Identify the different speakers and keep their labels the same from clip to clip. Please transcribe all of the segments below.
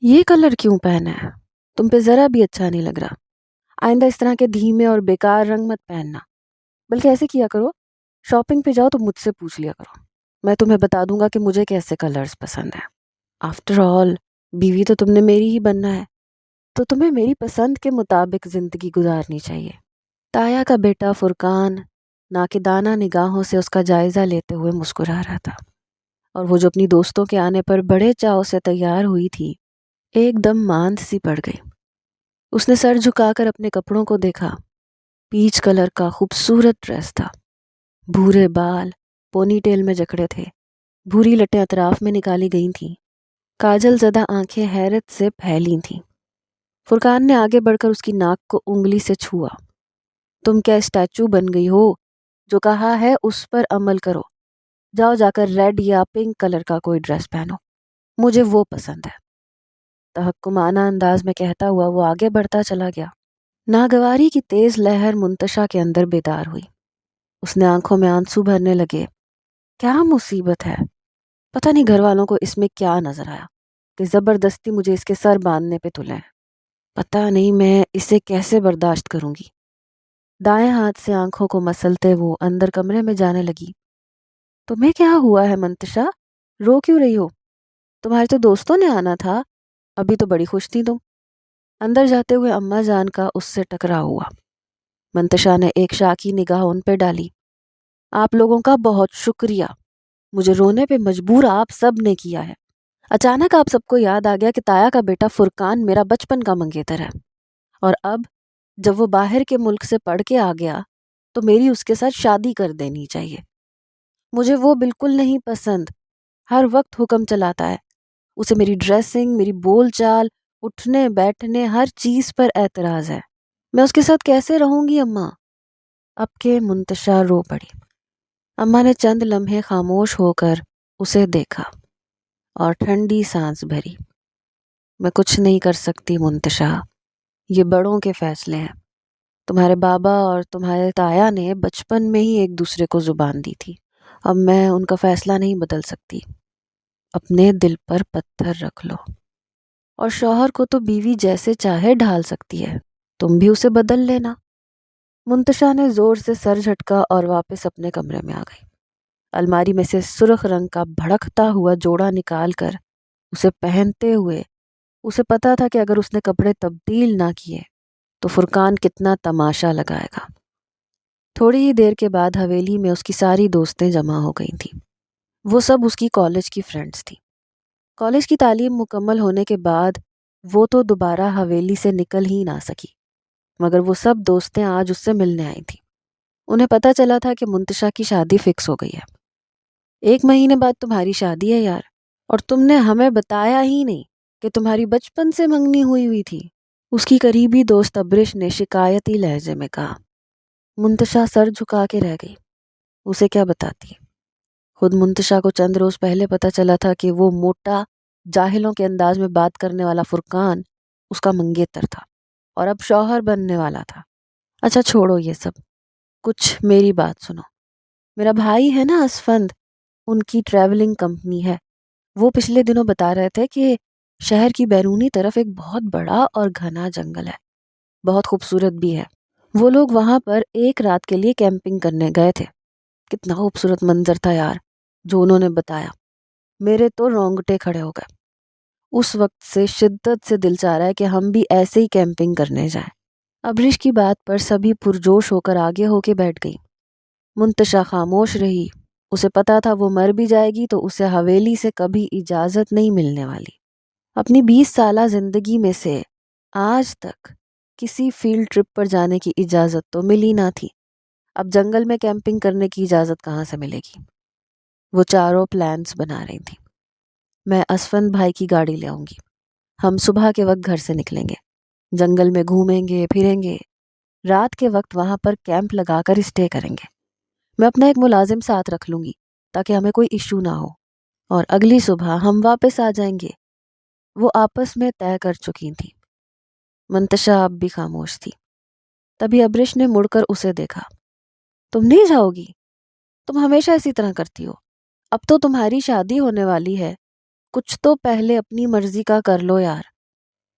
Speaker 1: یہ کلر کیوں پہنا ہے؟ تم پہ ذرا بھی اچھا نہیں لگ رہا۔ آئندہ اس طرح کے دھیمے اور بیکار رنگ مت پہننا۔ بلکہ ایسے کیا کرو، شاپنگ پہ جاؤ تو مجھ سے پوچھ لیا کرو، میں تمہیں بتا دوں گا کہ مجھے کیسے کلرز پسند ہیں۔ آفٹر آل بیوی تو تم نے میری ہی بننا ہے، تو تمہیں میری پسند کے مطابق زندگی گزارنی چاہیے۔ تایا کا بیٹا فرقان ناقدانہ نگاہوں سے اس کا جائزہ لیتے ہوئے مسکرا رہا تھا، اور وہ جو اپنی دوستوں کے آنے پر بڑے چاؤ سے تیار ہوئی تھی ایک دم ماند سی پڑ گئی۔ اس نے سر جھکا کر اپنے کپڑوں کو دیکھا۔ پیچ کلر کا خوبصورت ڈریس تھا، بھورے بال پونی ٹیل میں جکڑے تھے، بھوری لٹیں اطراف میں نکالی گئی تھیں، کاجل زدہ آنکھیں حیرت سے پھیلی تھیں۔ فرقان نے آگے بڑھ کر اس کی ناک کو انگلی سے چھوا۔ تم کیا اسٹیچو بن گئی ہو؟ جو کہا ہے اس پر عمل کرو۔ جاؤ جا کر ریڈ یا پنک کلر کا کوئی ڈریس پہنو، مجھے وہ پسند ہے۔ تحکمانہ انداز میں کہتا ہوا وہ آگے بڑھتا چلا گیا۔ ناگواری کی تیز لہر منتشا کے اندر بیدار ہوئی۔ اس نے آنکھوں میں آنسو بھرنے لگے۔ کیا مصیبت ہے؟ پتہ نہیں گھر والوں کو اس میں کیا نظر آیا کہ زبردستی مجھے اس کے سر باندھنے پہ تلے ہیں۔ پتہ نہیں میں اسے کیسے برداشت کروں گی۔ دائیں ہاتھ سے آنکھوں کو مسلتے وہ اندر کمرے میں جانے لگی۔ تمہیں کیا ہوا ہے منتشا؟ رو کیوں رہی ہو؟ تمہارے تو دوستوں نے آنا تھا، ابھی تو بڑی خوش تھی تم۔ اندر جاتے ہوئے اماں جان کا اس سے ٹکراؤ ہوا۔ منتشا نے ایک شاکی نگاہ ان پہ ڈالی۔ آپ لوگوں کا بہت شکریہ، مجھے رونے پہ مجبور آپ سب نے کیا ہے۔ اچانک آپ سب کو یاد آ گیا کہ تایا کا بیٹا فرقان میرا بچپن کا منگیتر ہے، اور اب جب وہ باہر کے ملک سے پڑھ کے آ گیا تو میری اس کے ساتھ شادی کر دینی چاہیے۔ مجھے وہ بالکل نہیں پسند، ہر وقت حکم چلاتا ہے۔ اسے میری ڈریسنگ، میری بول چال، اٹھنے بیٹھنے، ہر چیز پر اعتراض ہے۔ میں اس کے ساتھ کیسے رہوں گی اماں؟ اب کے منتشا رو پڑی۔ اماں نے چند لمحے خاموش ہو کر اسے دیکھا اور ٹھنڈی سانس بھری۔ میں کچھ نہیں کر سکتی منتشا، یہ بڑوں کے فیصلے ہیں۔ تمہارے بابا اور تمہارے تایا نے بچپن میں ہی ایک دوسرے کو زبان دی تھی، اب میں ان کا فیصلہ نہیں بدل سکتی۔ اپنے دل پر پتھر رکھ لو، اور شوہر کو تو بیوی جیسے چاہے ڈھال سکتی ہے، تم بھی اسے بدل لینا۔ منتشا نے زور سے سر جھٹکا اور واپس اپنے کمرے میں آ گئی۔ الماری میں سے سرخ رنگ کا بھڑکتا ہوا جوڑا نکال کر اسے پہنتے ہوئے اسے پتا تھا کہ اگر اس نے کپڑے تبدیل نہ کیے تو فرقان کتنا تماشا لگائے گا۔ تھوڑی ہی دیر کے بعد حویلی میں اس کی ساری دوستیں جمع ہو گئی تھیں۔ وہ سب اس کی کالج کی فرینڈز تھیں۔ کالج کی تعلیم مکمل ہونے کے بعد وہ تو دوبارہ حویلی سے نکل ہی نہ سکی، مگر وہ سب دوستیں آج اس سے ملنے آئی تھیں۔ انہیں پتہ چلا تھا کہ منتشا کی شادی فکس ہو گئی ہے۔ 1 مہینے بعد تمہاری شادی ہے یار، اور تم نے ہمیں بتایا ہی نہیں کہ تمہاری بچپن سے منگنی ہوئی تھی، اس کی قریبی دوست ابرش نے شکایتی لہجے میں کہا۔ منتشا سر جھکا کے رہ گئی۔ اسے کیا بتاتی؟ خود منتشا کو چند روز پہلے پتہ چلا تھا کہ وہ موٹا جاہلوں کے انداز میں بات کرنے والا فرقان اس کا منگیتر تھا اور اب شوہر بننے والا تھا۔ اچھا چھوڑو یہ سب، کچھ میری بات سنو۔ میرا بھائی ہے نا اسفند، ان کی ٹریولنگ کمپنی ہے۔ وہ پچھلے دنوں بتا رہے تھے کہ شہر کی بیرونی طرف ایک بہت بڑا اور گھنا جنگل ہے، بہت خوبصورت بھی ہے۔ وہ لوگ وہاں پر 1 رات کے لیے کیمپنگ کرنے گئے تھے۔ کتنا خوبصورت منظر تھا یار جو انہوں نے بتایا، میرے تو رونگٹے کھڑے ہو گئے۔ اس وقت سے شدت سے دل چاہ رہا ہے کہ ہم بھی ایسے ہی کیمپنگ کرنے جائیں۔ ابرش کی بات پر سبھی پرجوش ہو کر آگے ہو کے بیٹھ گئی۔ منتشا خاموش رہی۔ اسے پتا تھا وہ مر بھی جائے گی تو اسے حویلی سے کبھی اجازت نہیں ملنے والی۔ اپنی 20 سالہ زندگی میں سے آج تک کسی فیلڈ ٹرپ پر جانے کی اجازت تو ملی نہ تھی، اب جنگل میں کیمپنگ کرنے کی اجازت کہاں سے ملے گی؟ وہ چاروں پلانز بنا رہی تھیں۔ میں اسفند بھائی کی گاڑی لے آؤں گی، ہم صبح کے وقت گھر سے نکلیں گے، جنگل میں گھومیں گے پھریں گے، رات کے وقت وہاں پر کیمپ لگا کر اسٹے کریں گے۔ میں اپنا ایک ملازم ساتھ رکھ لوں گی تاکہ ہمیں کوئی ایشو نہ ہو، اور اگلی صبح ہم واپس آ جائیں گے۔ وہ آپس میں طے کر چکی تھیں۔ منتشا اب بھی خاموش تھی۔ تبھی ابرش نے مڑ کر اسے دیکھا۔ تم نہیں جاؤ گی؟ تم ہمیشہ اسی طرح کرتی ہو، اب تو تمہاری شادی ہونے والی ہے، کچھ تو پہلے اپنی مرضی کا کر لو یار۔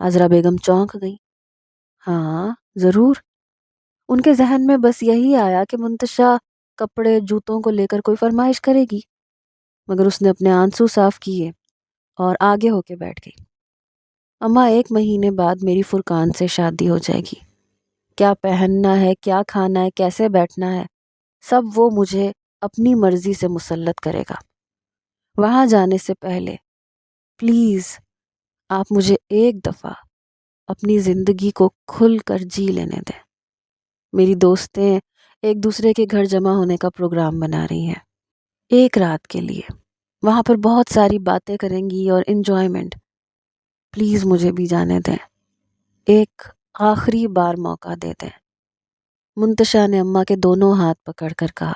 Speaker 1: عذرا بیگم چونک گئی۔ ہاں ضرور، ان کے ذہن میں بس یہی آیا کہ منتشا کپڑے جوتوں کو لے کر کوئی فرمائش کرے گی، مگر اس نے اپنے آنسو صاف کیے اور آگے ہو کے بیٹھ گئی۔ اماں 1 مہینے بعد میری فرقان سے شادی ہو جائے گی، کیا پہننا ہے، کیا کھانا ہے، کیسے بیٹھنا ہے، سب وہ مجھے اپنی مرضی سے مسلط کرے گا۔ وہاں جانے سے پہلے پلیز آپ مجھے ایک دفعہ اپنی زندگی کو کھل کر جی لینے دیں۔ میری دوستیں ایک دوسرے کے گھر جمع ہونے کا پروگرام بنا رہی ہیں، ایک رات کے لیے، وہاں پر بہت ساری باتیں کریں گی اور انجوائمنٹ۔ پلیز مجھے بھی جانے دیں، ایک آخری بار موقع دے دیں۔ منتشا نے اماں کے دونوں ہاتھ پکڑ کر کہا۔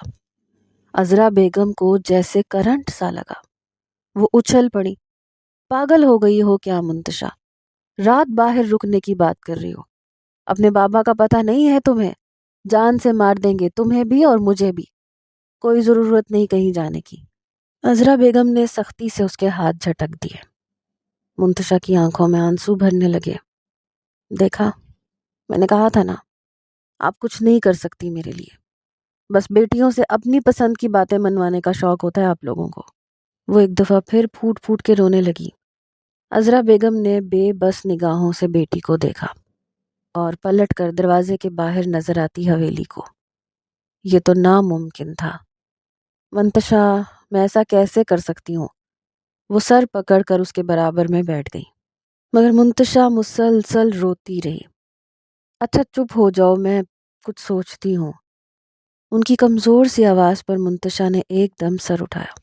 Speaker 1: عذرا بیگم کو جیسے کرنٹ سا لگا، وہ اچھل پڑی۔ پاگل ہو گئی ہو کیا منتشا؟ رات باہر رکنے کی بات کر رہی ہو؟ اپنے بابا کا پتہ نہیں ہے تمہیں؟ جان سے مار دیں گے تمہیں بھی اور مجھے بھی، کوئی ضرورت نہیں کہیں جانے کی۔ عذرا بیگم نے سختی سے اس کے ہاتھ جھٹک دیے۔ منتشا کی آنکھوں میں آنسو بھرنے لگے۔ دیکھا، میں نے کہا تھا نا، آپ کچھ نہیں کر سکتی میرے لیے، بس بیٹیوں سے اپنی پسند کی باتیں منوانے کا شوق ہوتا ہے آپ لوگوں کو۔ وہ ایک دفعہ پھر پھوٹ پھوٹ کے رونے لگی۔ عذرا بیگم نے بے بس نگاہوں سے بیٹی کو دیکھا اور پلٹ کر دروازے کے باہر نظر آتی حویلی کو۔ یہ تو ناممکن تھا۔ منتشا، میں ایسا کیسے کر سکتی ہوں؟ وہ سر پکڑ کر اس کے برابر میں بیٹھ گئی، مگر منتشا مسلسل روتی رہی۔ اچھا چپ ہو جاؤ، میں کچھ سوچتی ہوں۔ ان کی کمزور سی آواز پر منتشا نے ایک دم سر اٹھایا۔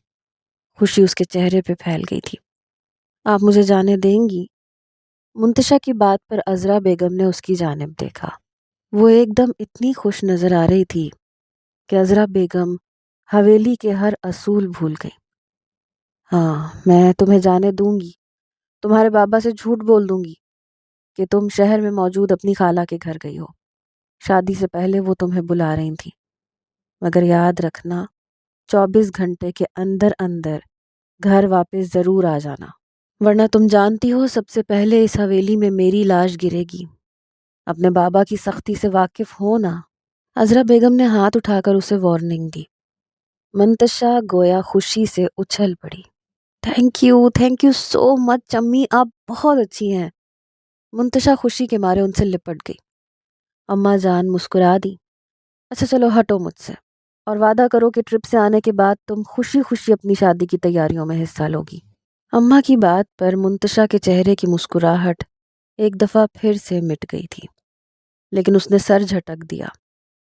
Speaker 1: خوشی اس کے چہرے پہ پھیل گئی تھی۔ آپ مجھے جانے دیں گی؟ منتشا کی بات پر عذرا بیگم نے اس کی جانب دیکھا۔ وہ ایک دم اتنی خوش نظر آ رہی تھی کہ عذرا بیگم حویلی کے ہر اصول بھول گئی۔ ہاں، میں تمہیں جانے دوں گی، تمہارے بابا سے جھوٹ بول دوں گی کہ تم شہر میں موجود اپنی خالہ کے گھر گئی ہو، شادی سے پہلے وہ تمہیں بلا رہی تھی، مگر یاد رکھنا 24 گھنٹے کے اندر اندر گھر واپس ضرور آ جانا، ورنہ تم جانتی ہو سب سے پہلے اس حویلی میں میری لاش گرے گی۔ اپنے بابا کی سختی سے واقف ہو نا۔ عذرا بیگم نے ہاتھ اٹھا کر اسے وارننگ دی۔ منتشا گویا خوشی سے اچھل پڑی۔ تھینک یو سو مچ امی، آپ بہت اچھی ہیں۔ منتشا خوشی کے مارے ان سے لپٹ گئی۔ اماں جان مسکرا دی۔ اچھا چلو ہٹو مجھ سے، اور وعدہ کرو کہ ٹرپ سے آنے کے بعد تم خوشی خوشی اپنی شادی کی تیاریوں میں حصہ لوگی۔ اماں کی بات پر منتشا کے چہرے کی مسکراہٹ ایک دفعہ پھر سے مٹ گئی تھی، لیکن اس نے سر جھٹک دیا۔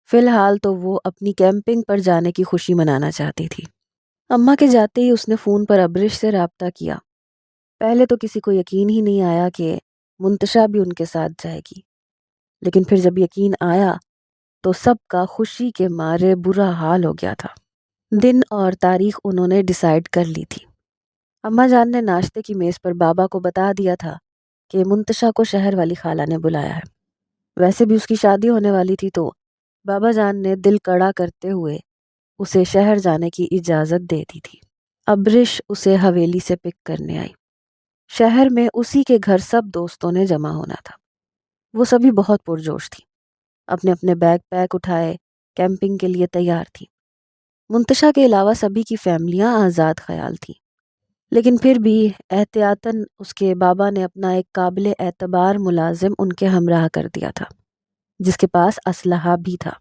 Speaker 1: فی الحال تو وہ اپنی کیمپنگ پر جانے کی خوشی منانا چاہتی تھی۔ اماں کے جاتے ہی اس نے فون پر ابرش سے رابطہ کیا۔ پہلے تو کسی کو یقین ہی نہیں آیا کہ منتشا بھی ان کے ساتھ جائے گی، لیکن پھر جب یقین آیا تو سب کا خوشی کے مارے برا حال ہو گیا تھا۔ دن اور تاریخ انہوں نے ڈیسائیڈ کر لی تھی۔ اماں جان نے ناشتے کی میز پر بابا کو بتا دیا تھا کہ منتشا کو شہر والی خالہ نے بلایا ہے۔ ویسے بھی اس کی شادی ہونے والی تھی، تو بابا جان نے دل کڑا کرتے ہوئے اسے شہر جانے کی اجازت دے دی تھی۔ ابرش اسے حویلی سے پک کرنے آئی۔ شہر میں اسی کے گھر سب دوستوں نے جمع ہونا تھا۔ وہ سبھی بہت پرجوش تھی، اپنے اپنے بیگ پیک اٹھائے کیمپنگ کے لیے تیار تھی۔ منتشا کے علاوہ سبھی کی فیملیاں آزاد خیال تھیں، لیکن پھر بھی احتیاطاً اس کے بابا نے اپنا ایک قابل اعتبار ملازم ان کے ہمراہ کر دیا تھا، جس کے پاس اسلحہ بھی تھا۔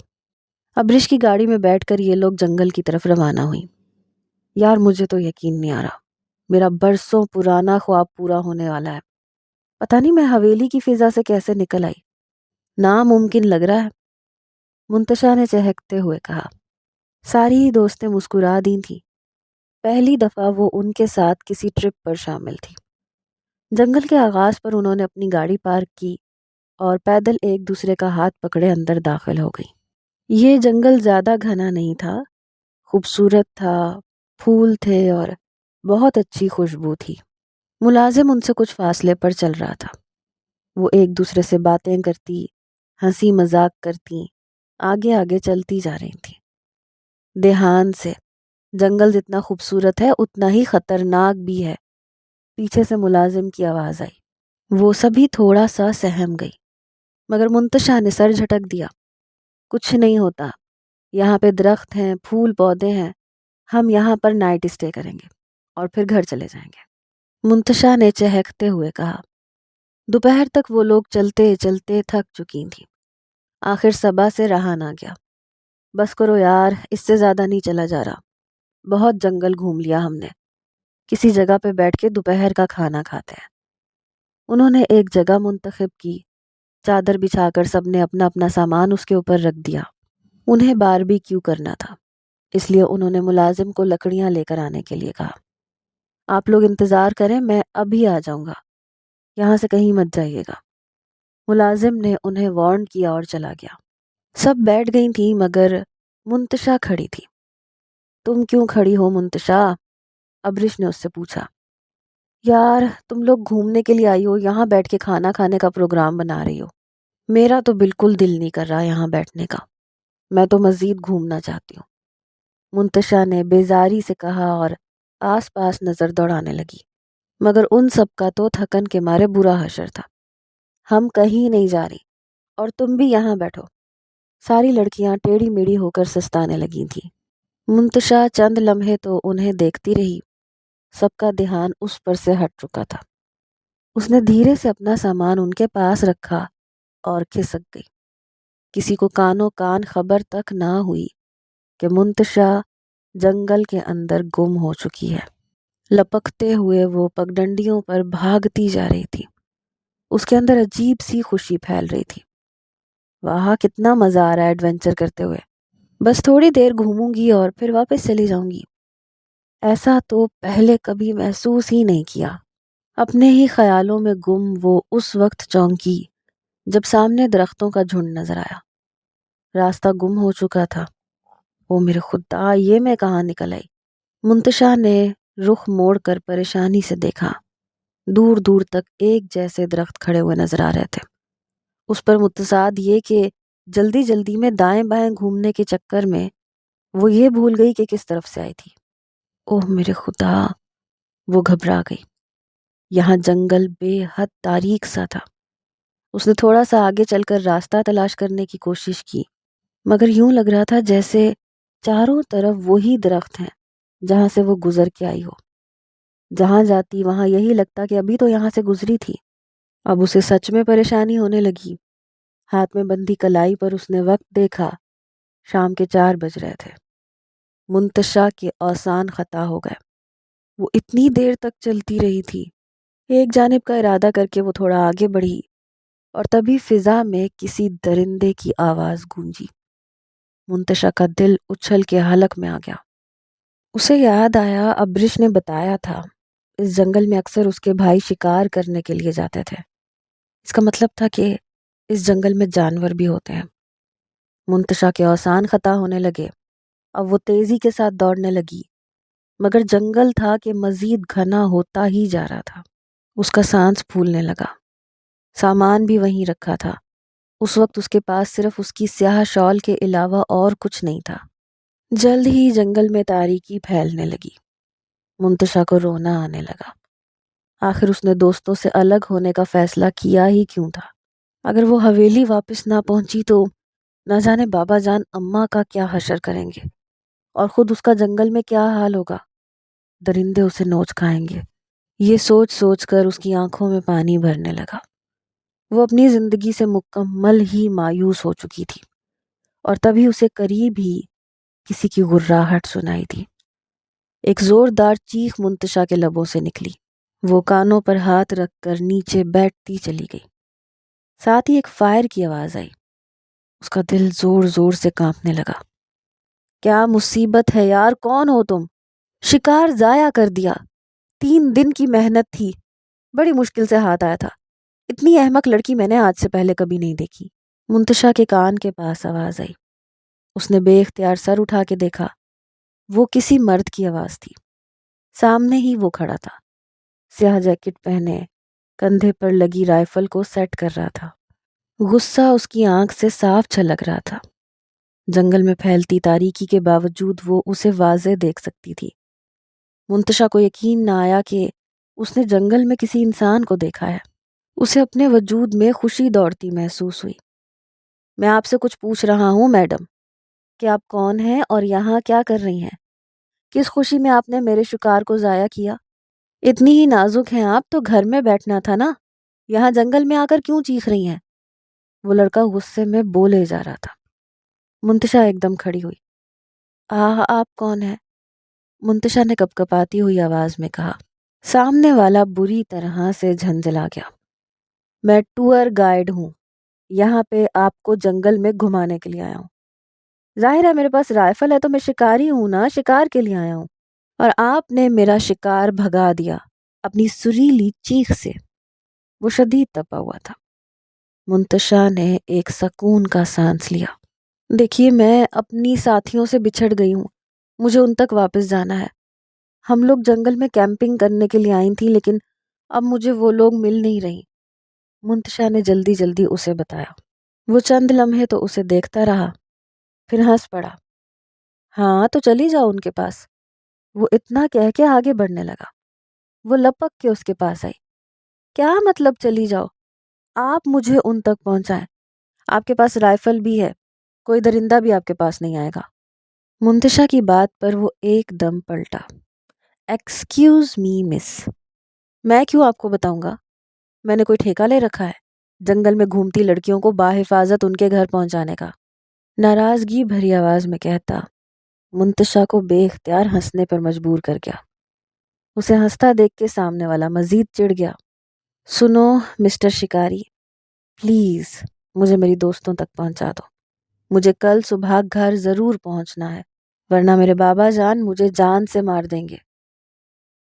Speaker 1: ابرش کی گاڑی میں بیٹھ کر یہ لوگ جنگل کی طرف روانہ ہوئیں۔ یار مجھے تو یقین نہیں آ رہا، میرا برسوں پرانا خواب پورا ہونے والا ہے۔ پتہ نہیں میں حویلی کی فضا سے کیسے نکل آئی، ناممکن لگ رہا ہے، منتشا نے چہکتے ہوئے کہا۔ ساری دوستیں مسکرا دی تھیں۔ پہلی دفعہ وہ ان کے ساتھ کسی ٹرپ پر شامل تھی۔ جنگل کے آغاز پر انہوں نے اپنی گاڑی پارک کی اور پیدل ایک دوسرے کا ہاتھ پکڑے اندر داخل ہو گئی۔ یہ جنگل زیادہ گھنا نہیں تھا، خوبصورت تھا، پھول تھے اور بہت اچھی خوشبو تھی۔ ملازم ان سے کچھ فاصلے پر چل رہا تھا۔ وہ ایک دوسرے سے باتیں کرتی، ہنسی مذاق کرتی، آگے آگے چلتی جا رہی تھی۔ دھیان سے، جنگل جتنا خوبصورت ہے اتنا ہی خطرناک بھی ہے، پیچھے سے ملازم کی آواز آئی۔ وہ سبھی تھوڑا سا سہم گئی، مگر منتشا نے سر جھٹک دیا۔ کچھ نہیں ہوتا، یہاں پہ درخت ہیں، پھول پودے ہیں، ہم یہاں پر نائٹ اسٹے کریں گے اور پھر گھر چلے جائیں گے، منتشا نے چہکتے ہوئے کہا۔ دوپہر تک وہ لوگ چلتے چلتے تھک چکی تھیں۔ آخر صبا سے رہا نہ گیا۔ بس کرو یار، اس سے زیادہ نہیں چلا جا رہا، بہت جنگل گھوم لیا ہم نے، کسی جگہ پہ بیٹھ کے دوپہر کا کھانا کھاتے ہیں۔ انہوں نے ایک جگہ منتخب کی، چادر بچھا کر سب نے اپنا اپنا سامان اس کے اوپر رکھ دیا۔ انہیں باربی کیو کرنا تھا، اس لیے انہوں نے ملازم کو لکڑیاں لے کر آنے کے لیے کہا۔ آپ لوگ انتظار کریں، میں ابھی آ جاؤں گا، یہاں سے کہیں مت جائیے گا۔ ملازم نے انہیں وارن کیا اور چلا گیا۔ سب بیٹھ گئی تھیں مگر منتشا کھڑی تھی۔ تم کیوں کھڑی ہو منتشا؟ ابرش نے اس سے پوچھا۔ یار تم لوگ گھومنے کے لیے آئی ہو، یہاں بیٹھ کے کھانا کھانے کا پروگرام بنا رہی ہو، میرا تو بالکل دل نہیں کر رہا یہاں بیٹھنے کا، میں تو مزید گھومنا چاہتی ہوں، منتشا نے بیزاری سے کہا اور آس پاس نظر دوڑانے لگی، مگر ان سب کا تو تھکن کے مارے برا حشر تھا۔ ہم کہیں نہیں جا رہی اور تم بھی یہاں بیٹھو۔ ساری لڑکیاں ٹیڑھی میڑھی ہو کر سستانے لگی تھیں۔ منتشا چند لمحے تو انہیں دیکھتی رہی، سب کا دھیان اس پر سے ہٹ چکا تھا۔ اس نے دھیرے سے اپنا سامان ان کے پاس رکھا اور کھسک گئی۔ کسی کو کانوں کان خبر تک نہ ہوئی کہ منتشا جنگل کے اندر گم ہو چکی ہے۔ لپکتے ہوئے وہ پگڈنڈیوں پر بھاگتی جا رہی تھی۔ اس کے اندر عجیب سی خوشی پھیل رہی تھی۔ واہ کتنا مزہ آ رہا ہے ایڈونچر کرتے ہوئے، بس تھوڑی دیر گھوموں گی اور پھر واپس چلی جاؤں گی۔ ایسا تو پہلے کبھی محسوس ہی نہیں کیا۔ اپنے ہی خیالوں میں گم وہ اس وقت چونکی جب سامنے درختوں کا جھنڈ نظر آیا۔ راستہ گم ہو چکا تھا۔ او میرے خدا، یہ میں کہاں نکل آئی؟ منتشا نے رخ موڑ کر پریشانی سے دیکھا۔ دور دور تک ایک جیسے درخت کھڑے ہوئے نظر آ رہے تھے، اس پر متصاد یہ کہ جلدی جلدی میں دائیں بائیں گھومنے کے چکر میں وہ یہ بھول گئی کہ کس طرف سے آئی تھی۔ اوہ میرے خدا، وہ گھبرا گئی۔ یہاں جنگل بے حد تاریک سا تھا۔ اس نے تھوڑا سا آگے چل کر راستہ تلاش کرنے کی کوشش کی، مگر یوں لگ رہا تھا جیسے چاروں طرف وہی درخت ہیں جہاں سے وہ گزر کے آئی ہو۔ جہاں جاتی وہاں یہی لگتا کہ ابھی تو یہاں سے گزری تھی۔ اب اسے سچ میں پریشانی ہونے لگی۔ ہاتھ میں بندھی کلائی پر اس نے وقت دیکھا، شام کے 4 بج رہے تھے۔ منتشا کے اوسان خطا ہو گئے۔ وہ اتنی دیر تک چلتی رہی تھی۔ ایک جانب کا ارادہ کر کے وہ تھوڑا آگے بڑھی اور تبھی فضا میں کسی درندے کی آواز گونجی۔ منتشا کا دل اچھل کے حلق میں آ گیا۔ اسے یاد آیا ابرش نے بتایا تھا اس جنگل میں اکثر اس کے بھائی شکار کرنے کے لیے جاتے تھے۔ اس کا مطلب تھا کہ اس جنگل میں جانور بھی ہوتے ہیں۔ منتشا کے اوسان خطا ہونے لگے۔ اب وہ تیزی کے ساتھ دوڑنے لگی، مگر جنگل تھا کہ مزید گھنا ہوتا ہی جا رہا تھا۔ اس کا سانس پھولنے لگا۔ سامان بھی وہیں رکھا تھا۔ اس وقت اس کے پاس صرف اس کی سیاہ شال کے علاوہ اور کچھ نہیں تھا۔ جلد ہی جنگل میں تاریکی پھیلنے لگی۔ منتشا کو رونا آنے لگا۔ آخر اس نے دوستوں سے الگ ہونے کا فیصلہ کیا ہی کیوں تھا؟ اگر وہ حویلی واپس نہ پہنچی تو نہ جانے بابا جان اماں کا کیا حشر کریں گے، اور خود اس کا جنگل میں کیا حال ہوگا؟ درندے اسے نوچ کھائیں گے۔ یہ سوچ سوچ کر اس کی آنکھوں میں پانی بھرنے لگا۔ وہ اپنی زندگی سے مکمل ہی مایوس ہو چکی تھی، اور تبھی اسے قریب ہی کسی کی گھرراہٹ سنائی دی۔ ایک زوردار چیخ منتشا کے لبوں سے نکلی۔ وہ کانوں پر ہاتھ رکھ کر نیچے بیٹھتی چلی گئی۔ ساتھ ہی ایک فائر کی آواز آئی۔ اس کا دل زور زور سے کانپنے لگا۔ کیا مصیبت ہے یار، کون ہو تم؟ شکار ضائع کر دیا، 3 دن کی محنت تھی، بڑی مشکل سے ہاتھ آیا تھا، اتنی احمق لڑکی میں نے آج سے پہلے کبھی نہیں دیکھی۔ منتشا کے کان کے پاس آواز آئی۔ اس نے بے اختیار سر اٹھا کے دیکھا۔ وہ کسی مرد کی آواز تھی۔ سامنے ہی وہ کھڑا تھا، سیاہ جیکٹ پہنے، کندھے پر لگی رائفل کو سیٹ کر رہا تھا۔ غصہ اس کی آنکھ سے صاف چھلک رہا تھا۔ جنگل میں پھیلتی تاریکی کے باوجود وہ اسے واضح دیکھ سکتی تھی۔ منتشا کو یقین نہ آیا کہ اس نے جنگل میں کسی انسان کو دیکھا ہے۔ اسے اپنے وجود میں خوشی دوڑتی محسوس ہوئی۔ میں آپ سے کچھ پوچھ رہا ہوں میڈم، کہ آپ کون ہیں اور یہاں کیا کر رہی ہیں؟ کس خوشی میں آپ نے میرے شکار کو ضائع کیا؟ اتنی ہی نازک ہیں آپ تو گھر میں بیٹھنا تھا نا، یہاں جنگل میں آ کر کیوں چیخ رہی ہیں؟ وہ لڑکا غصے میں بولے جا رہا تھا۔ منتشا ایک دم کھڑی ہوئی۔ آپ کون ہیں؟ منتشا نے کپکپاتی ہوئی آواز میں کہا۔ سامنے والا بری طرح سے جھنجھلا گیا۔ میں ٹور گائیڈ ہوں، یہاں پہ آپ کو جنگل میں گھمانے کے لیے آیا ہوں۔ ظاہر ہے میرے پاس رائفل ہے تو میں شکاری ہوں نا، شکار کے لیے آیا ہوں، اور آپ نے میرا شکار بھگا دیا اپنی سریلی چیخ سے۔ وہ شدید تپا ہوا تھا۔ منتشا نے ایک سکون کا سانس لیا۔ دیکھیے میں اپنی ساتھیوں سے بچھڑ گئی ہوں، مجھے ان تک واپس جانا ہے۔ ہم لوگ جنگل میں کیمپنگ کرنے کے لیے آئی تھیں لیکن اب مجھے وہ لوگ مل نہیں رہی۔ منتشا نے جلدی جلدی اسے بتایا۔ وہ چند لمحے تو اسے دیکھتا رہا، پھر ہنس پڑا۔ ہاں تو چلی جاؤ ان کے پاس، وہ اتنا کہہ کے آگے بڑھنے لگا۔ وہ لپک کے اس کے پاس آئی۔ کیا مطلب چلی جاؤ؟ آپ مجھے ان تک پہنچائیں، آپ کے پاس رائفل بھی ہے، کوئی درندہ بھی آپ کے پاس نہیں آئے گا۔ منتشا کی بات پر وہ ایک دم پلٹا۔ ایکسکیوز می مس، میں کیوں آپ کو بتاؤں گا؟ میں نے کوئی ٹھیکہ لے رکھا ہے جنگل میں گھومتی لڑکیوں کو باحفاظت ان کے گھر پہنچانے کا؟ ناراضگی بھری آواز میں کہتا منتشا کو بے اختیار ہنسنے پر مجبور کر گیا۔ اسے ہنستا دیکھ کے سامنے والا مزید چڑ گیا۔ سنو مسٹر شکاری، پلیز مجھے میری دوستوں تک پہنچا دو، مجھے کل صبح گھر ضرور پہنچنا ہے ورنہ میرے بابا جان مجھے جان سے مار دیں گے۔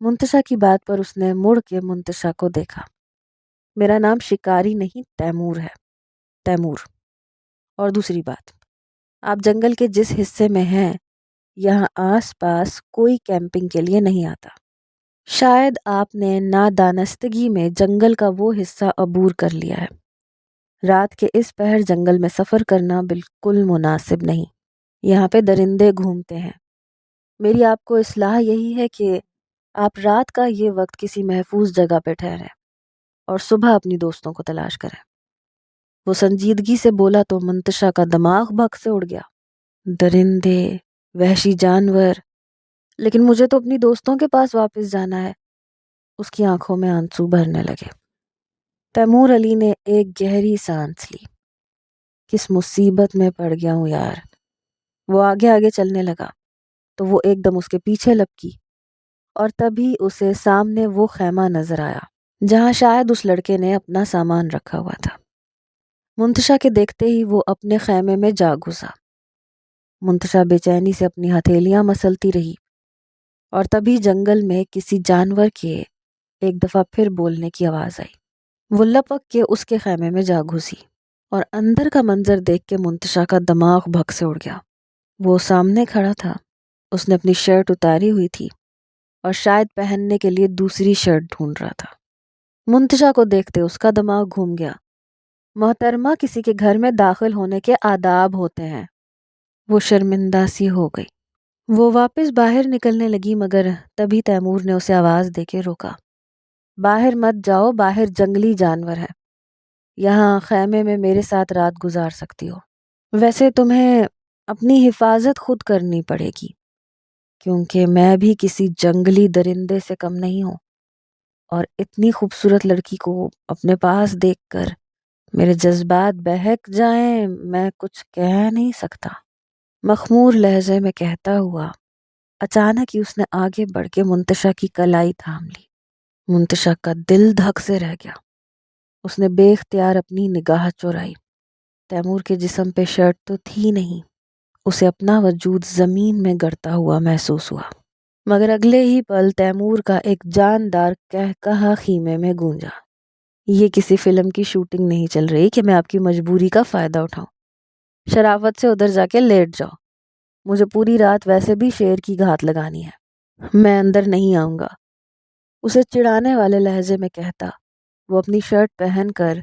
Speaker 1: منتشا کی بات پر اس نے مڑ کے منتشا کو دیکھا۔ میرا نام شکاری نہیں تیمور ہے، تیمور۔ اور دوسری بات، آپ جنگل کے جس حصے میں ہیں یہاں آس پاس کوئی کیمپنگ کے لیے نہیں آتا۔ شاید آپ نے نادانستگی میں جنگل کا وہ حصہ عبور کر لیا ہے۔ رات کے اس پہر جنگل میں سفر کرنا بالکل مناسب نہیں، یہاں پہ درندے گھومتے ہیں۔ میری آپ کو اصلاح یہی ہے کہ آپ رات کا یہ وقت کسی محفوظ جگہ پہ ٹھہریں اور صبح اپنی دوستوں کو تلاش کریں۔ وہ سنجیدگی سے بولا تو منتشا کا دماغ بھگ سے اڑ گیا۔ درندے، وحشی جانور، لیکن مجھے تو اپنی دوستوں کے پاس واپس جانا ہے۔ اس کی آنکھوں میں آنسو بھرنے لگے۔ تیمور علی نے ایک گہری سانس لی۔ کس مصیبت میں پڑ گیا ہوں یار۔ وہ آگے آگے چلنے لگا تو وہ ایک دم اس کے پیچھے لپکی اور تبھی اسے سامنے وہ خیمہ نظر آیا جہاں شاید اس لڑکے نے اپنا سامان رکھا ہوا تھا۔ منتشا کے دیکھتے ہی وہ اپنے خیمے میں جا گھسا۔ منتشا بے چینی سے اپنی ہتھیلیاں مسلتی رہی اور تبھی جنگل میں کسی جانور کے ایک دفعہ پھر بولنے کی آواز آئی۔ وہ لپک کے اس کے خیمے میں جا گھسی اور اندر کا منظر دیکھ کے منتشا کا دماغ بھگ سے اڑ گیا۔ وہ سامنے کھڑا تھا، اس نے اپنی شرٹ اتاری ہوئی تھی اور شاید پہننے کے لیے دوسری شرٹ ڈھونڈ رہا تھا۔ منتشا کو دیکھتے اس کا دماغ گھوم گیا۔ محترمہ، کسی کے گھر میں داخل ہونے کے آداب ہوتے ہیں۔ وہ شرمندہ سی ہو گئی۔ وہ واپس باہر نکلنے لگی مگر تبھی تیمور نے اسے آواز دے کے روکا۔ باہر مت جاؤ، باہر جنگلی جانور ہے، یہاں خیمے میں میرے ساتھ رات گزار سکتی ہو۔ ویسے تمہیں اپنی حفاظت خود کرنی پڑے گی کیونکہ میں بھی کسی جنگلی درندے سے کم نہیں ہوں، اور اتنی خوبصورت لڑکی کو اپنے پاس دیکھ کر میرے جذبات بہک جائیں میں کچھ کہہ نہیں سکتا۔ مخمور لہجے میں کہتا ہوا اچانک ہی اس نے آگے بڑھ کے منتشا کی کلائی تھام لی۔ منتشا کا دل دھک سے رہ گیا۔ اس نے بے اختیار اپنی نگاہ چورائی۔ تیمور کے جسم پہ شرٹ تو تھی نہیں، اسے اپنا وجود زمین میں گڑتا ہوا محسوس ہوا، مگر اگلے ہی پل تیمور کا ایک جاندار قہقہا خیمے میں گونجا۔ یہ کسی فلم کی شوٹنگ نہیں چل رہی کہ میں آپ کی مجبوری کا فائدہ اٹھاؤں۔ شرافت سے ادھر جا کے لیٹ جاؤ، مجھے پوری رات ویسے بھی شیر کی گھات لگانی ہے، میں اندر نہیں آؤں گا۔ اسے چڑھانے والے لہجے میں کہتا وہ اپنی شرٹ پہن کر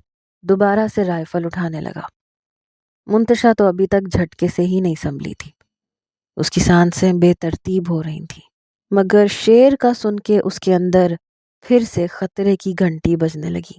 Speaker 1: دوبارہ سے رائفل اٹھانے لگا۔ منتشا تو ابھی تک جھٹکے سے ہی نہیں سنبھلی تھی، اس کی سانسیں بے ترتیب ہو رہی تھیں، مگر شیر کا سن کے اس کے اندر پھر سے خطرے کی گھنٹی بجنے لگی۔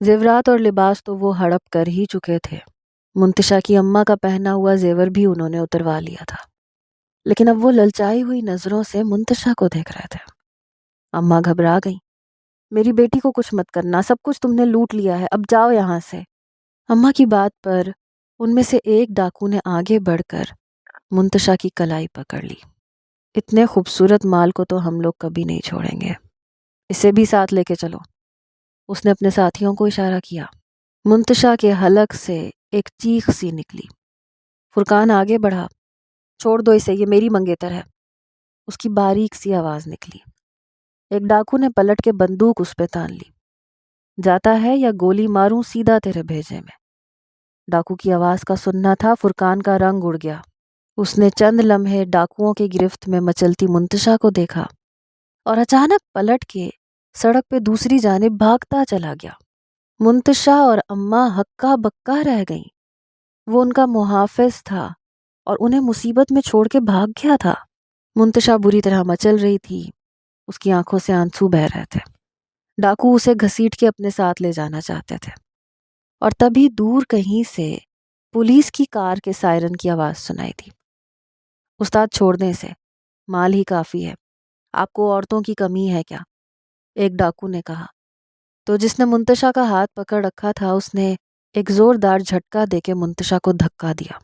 Speaker 1: زیورات اور لباس تو وہ ہڑپ کر ہی چکے تھے۔ منتشا کی اماں کا پہنا ہوا زیور بھی انہوں نے اتروا لیا تھا، لیکن اب وہ للچائی ہوئی نظروں سے منتشا کو دیکھ رہے تھے۔ اماں گھبرا گئیں۔ میری بیٹی کو کچھ مت کرنا، سب کچھ تم نے لوٹ لیا ہے، اب جاؤ یہاں سے۔ اماں کی بات پر ان میں سے ایک ڈاکو نے آگے بڑھ کر منتشا کی کلائی پکڑ لی۔ اتنے خوبصورت مال کو تو ہم لوگ کبھی نہیں چھوڑیں گے، اسے بھی ساتھ لے کے چلو۔ اس نے اپنے ساتھیوں کو اشارہ کیا۔ منتشا کے حلق سے ایک چیخ سی نکلی۔ فرقان آگے بڑھا۔ چھوڑ دو اسے، یہ میری منگیتر ہے۔ اس کی باریک سی آواز نکلی۔ ایک ڈاکو نے پلٹ کے بندوق اس پہ تان لی۔ جاتا ہے یا گولی ماروں سیدھا تیرے بھیجے میں؟ ڈاکو کی آواز کا سننا تھا فرقان کا رنگ اڑ گیا۔ اس نے چند لمحے ڈاکوؤں کی گرفت میں مچلتی منتشا کو دیکھا اور اچانک پلٹ کے سڑک پہ دوسری جانب بھاگتا چلا گیا۔ منتشا اور اماں ہکا بکا رہ گئیں۔ وہ ان کا محافظ تھا اور انہیں مصیبت میں چھوڑ کے بھاگ گیا تھا۔ منتشا بری طرح مچل رہی تھی، اس کی آنکھوں سے آنسو بہہ رہے تھے۔ ڈاکو اسے گھسیٹ کے اپنے ساتھ لے جانا چاہتے تھے، اور تبھی دور کہیں سے پولیس کی کار کے سائرن کی آواز سنائی تھی۔ استاد چھوڑ دیں اسے، مال ہی کافی ہے، آپ کو عورتوں کی کمی ہے کیا؟ ایک ڈاکو نے کہا۔ تو جس نے منتشا کا ہاتھ پکڑ رکھا تھا اس نے ایک زوردار جھٹکا دے کے منتشا کو دھکا دیا۔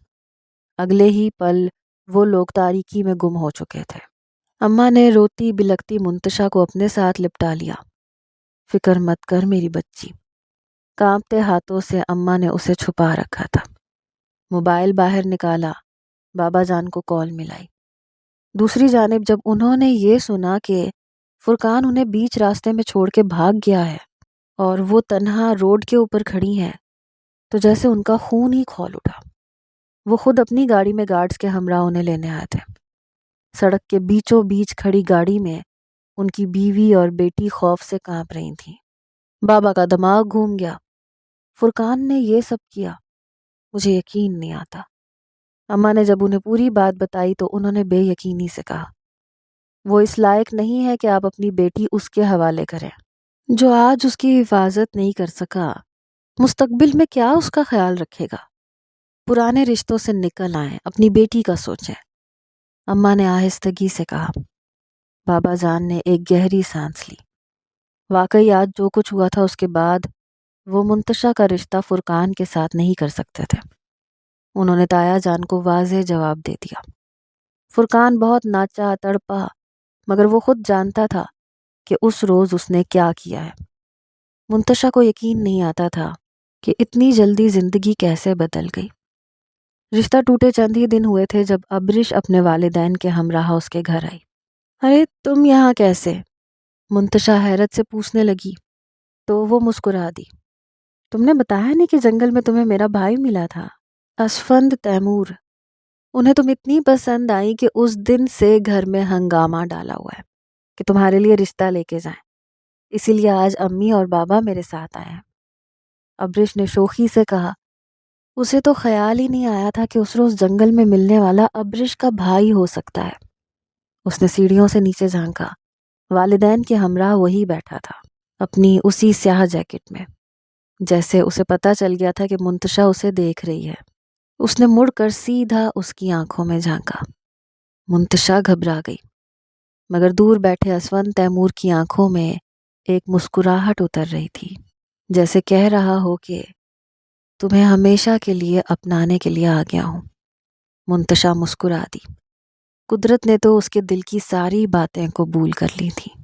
Speaker 1: اگلے ہی پل وہ لوگ تاریکی میں گم ہو چکے تھے۔ اماں نے روتی بلکتی منتشا کو اپنے ساتھ لپٹا لیا۔ فکر مت کر میری بچی۔ کانپتے ہاتھوں سے اماں نے اسے چھپا رکھا تھا۔ موبائل باہر نکالا، بابا جان کو کال ملائی۔ دوسری جانب جب انہوں نے یہ سنا کہ فرقان انہیں بیچ راستے میں چھوڑ کے بھاگ گیا ہے اور وہ تنہا روڈ کے اوپر کھڑی ہیں، تو جیسے ان کا خون ہی کھول اٹھا۔ وہ خود اپنی گاڑی میں گارڈز کے ہمراہ انہیں لینے آئے تھے۔ سڑک کے بیچوں بیچ کھڑی گاڑی میں ان کی بیوی اور بیٹی خوف سے کانپ رہی تھیں۔ بابا کا دماغ گھوم گیا۔ فرقان نے یہ سب کیا؟ مجھے یقین نہیں آتا۔ اماں نے جب انہیں پوری بات بتائی تو انہوں نے بے یقینی سے کہا، وہ اس لائق نہیں ہے کہ آپ اپنی بیٹی اس کے حوالے کریں۔ جو آج اس کی حفاظت نہیں کر سکا، مستقبل میں کیا اس کا خیال رکھے گا؟ پرانے رشتوں سے نکل آئیں، اپنی بیٹی کا سوچیں۔ اماں نے آہستگی سے کہا۔ بابا جان نے ایک گہری سانس لی۔ واقعی آج جو کچھ ہوا تھا اس کے بعد وہ منتشا کا رشتہ فرقان کے ساتھ نہیں کر سکتے تھے۔ انہوں نے تایا جان کو واضح جواب دے دیا۔ فرقان بہت ناچا تڑپا، مگر وہ خود جانتا تھا کہ اس روز اس نے کیا کیا ہے۔ منتشا کو یقین نہیں آتا تھا کہ اتنی جلدی زندگی کیسے بدل گئی۔ رشتہ ٹوٹے چند ہی دن ہوئے تھے جب ابرش اپنے والدین کے ہمراہ اس کے گھر آئی۔ ارے تم یہاں کیسے؟ منتشا حیرت سے پوچھنے لگی تو وہ مسکرا دی۔ تم نے بتایا نہیں کہ جنگل میں تمہیں میرا بھائی ملا تھا، اسفند تیمور۔ انہیں تم اتنی پسند آئی کہ اس دن سے گھر میں ہنگامہ ڈالا ہوا ہے کہ تمہارے لیے رشتہ لے کے جائیں، اسی لیے آج امی اور بابا میرے ساتھ آئے ہیں۔ ابرش نے شوخی سے کہا۔ اسے تو خیال ہی نہیں آیا تھا کہ اس روز جنگل میں ملنے والا ابرش کا بھائی ہو سکتا ہے۔ اس نے سیڑھیوں سے نیچے جھانکا۔ والدین کے ہمراہ وہی بیٹھا تھا، اپنی اسی سیاہ جیکٹ میں، جیسے اسے پتہ چل گیا تھا کہ منتشا اسے دیکھ رہی ہے۔ اس نے مڑ کر سیدھا اس کی آنکھوں میں جھانکا۔ منتشا گھبرا گئی، مگر دور بیٹھے اسفند تیمور کی آنکھوں میں ایک مسکراہٹ اتر رہی تھی، جیسے کہہ رہا ہو کہ تمہیں ہمیشہ کے لیے اپنانے کے لیے آ گیا ہوں۔ منتشا مسکرا دی۔ قدرت نے تو اس کے دل کی ساری باتیں قبول کر لی تھیں۔